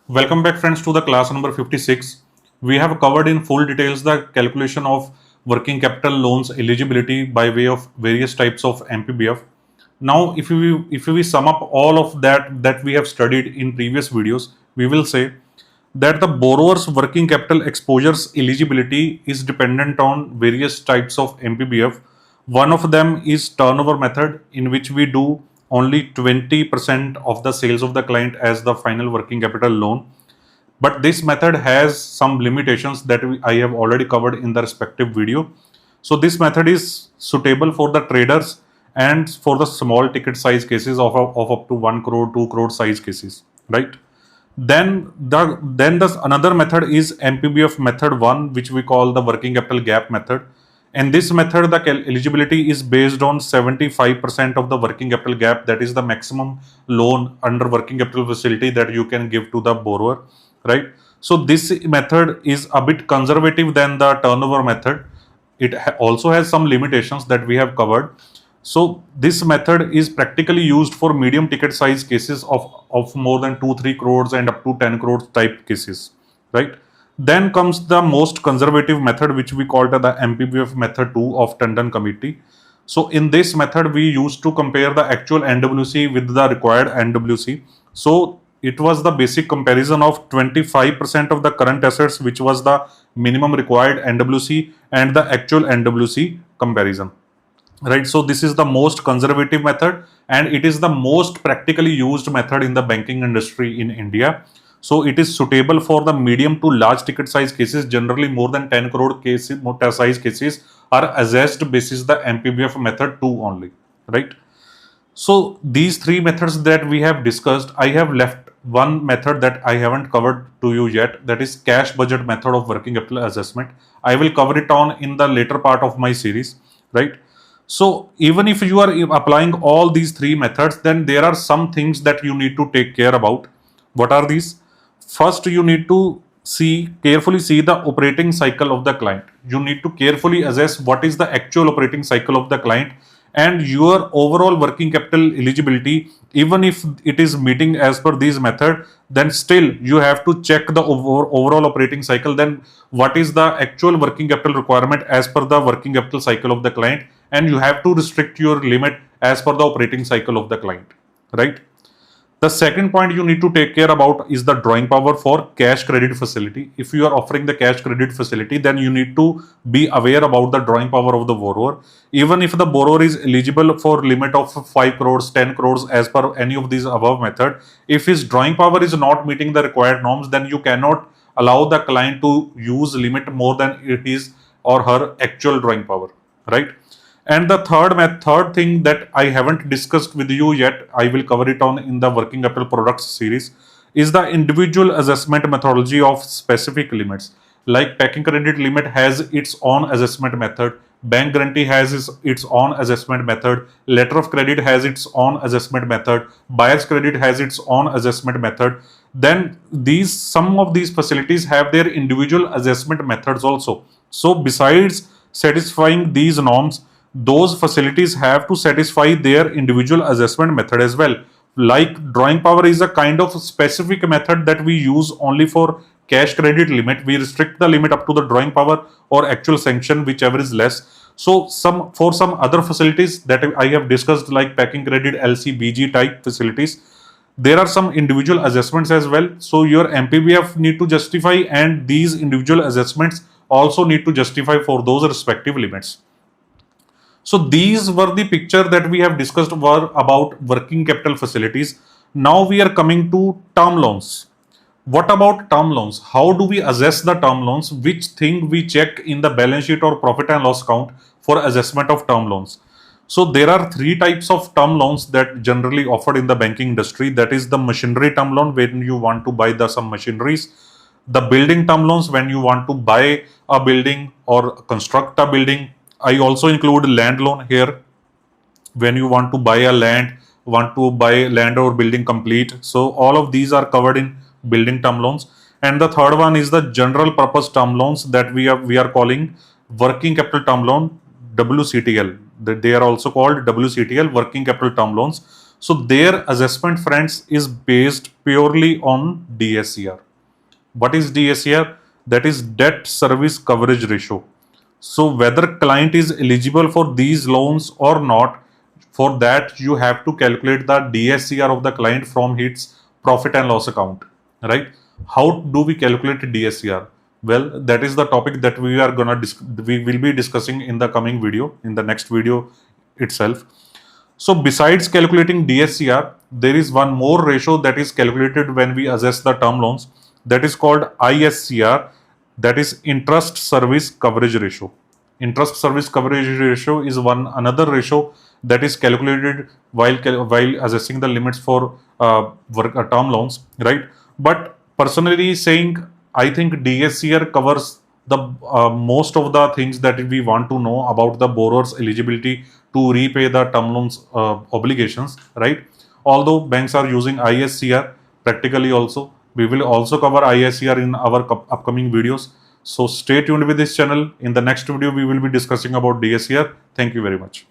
Welcome back friends to the class number 56. We have covered in full details the calculation of working capital loans eligibility by way of various types of MPBF. Now if we sum up all of that we have studied in previous videos, we will say that the borrower's working capital exposures eligibility is dependent on various types of MPBF. One of them is turnover method, in which we do only 20% of the sales of the client as the final working capital loan. But this method has some limitations that I have already covered in the respective video. So this method is suitable for the traders and for the small ticket size cases of up to 1 crore, 2 crore size cases, right? Then the another method is MPBF method 1, which we call the working capital gap method. In this method, the eligibility is based on 75% of the working capital gap, that is the maximum loan under working capital facility that you can give to the borrower, right? So this method is a bit conservative than the turnover method. It also has some limitations that we have covered. So this method is practically used for medium ticket size cases of more than 2-3 crores and up to 10 crores type cases, right? Then comes the most conservative method, which we call the MPBF method 2 of Tandon committee. So in this method, we used to compare the actual NWC with the required NWC. So it was the basic comparison of 25% of the current assets, which was the minimum required NWC, and the actual NWC comparison, right? So this is the most conservative method, and it is the most practically used method in the banking industry in India. So it is suitable for the medium to large ticket size cases. Generally more than 10 crore cases, size cases are assessed basis the MPBF method 2 only, right? So these three methods that we have discussed, I have left one method that I haven't covered to you yet, that is cash budget method of working capital assessment. I will cover it on in the later part of my series, right? So even if you are applying all these three methods, then there are some things that you need to take care about. What are these? First, you need to carefully see the operating cycle of the client. You need to carefully assess what is the actual operating cycle of the client and your overall working capital eligibility. Even if it is meeting as per these method, then still you have to check the overall operating cycle. Then what is the actual working capital requirement as per the working capital cycle of the client, and you have to restrict your limit as per the operating cycle of the client, right? The second point you need to take care about is the drawing power for cash credit facility. If you are offering the cash credit facility, then you need to be aware about the drawing power of the borrower. Even if the borrower is eligible for limit of 5 crores, 10 crores as per any of these above method, if his drawing power is not meeting the required norms, then you cannot allow the client to use limit more than his or her actual drawing power, right? And the third thing that I haven't discussed with you yet, I will cover it on in the working capital products series, is the individual assessment methodology of specific limits. Like packing credit limit has its own assessment method, bank guarantee has its own assessment method, letter of credit has its own assessment method, buyer's credit has its own assessment method. Then some of these facilities have their individual assessment methods also. So besides satisfying these norms, those facilities have to satisfy their individual assessment method as well. Like drawing power is a kind of specific method that we use only for cash credit limit. We restrict the limit up to the drawing power or actual sanction, whichever is less. So for some other facilities that I have discussed, like packing credit, LC, BG type facilities, there are some individual assessments as well. So your MPBF need to justify, and these individual assessments also need to justify for those respective limits. So these were the picture that we have discussed were about working capital facilities. Now we are coming to term loans. What about term loans? How do we assess the term loans? Which thing we check in the balance sheet or profit and loss account for assessment of term loans? So there are three types of term loans that generally offered in the banking industry. That is the machinery term loan, when you want to buy some machineries. The building term loans, when you want to buy a building or construct a building. I also include land loan here, when you want to buy a land, want to buy land or building complete. So all of these are covered in building term loans. And the third one is the general purpose term loans that we are calling working capital term loan, WCTL. They are also called WCTL, working capital term loans. So their assessment, friends, is based purely on DSCR. What is DSCR? That is debt service coverage ratio. So whether client is eligible for these loans or not, for that you have to calculate the DSCR of the client from its profit and loss account, right? How do we calculate DSCR? Well, that is the topic that we will be discussing in the coming video, in the next video itself. So besides calculating DSCR, there is one more ratio that is calculated when we assess the term loans, that is called ISCR, that is interest service coverage ratio. Interest service coverage ratio is one another ratio that is calculated while assessing the limits for term loans, right? But personally saying, I think DSCR covers the most of the things that we want to know about the borrower's eligibility to repay the term loans obligations, right? Although banks are using ISCR practically also, we will also cover ISCR in our upcoming videos. So stay tuned with this channel. In the next video, we will be discussing about DSCR. Thank you very much.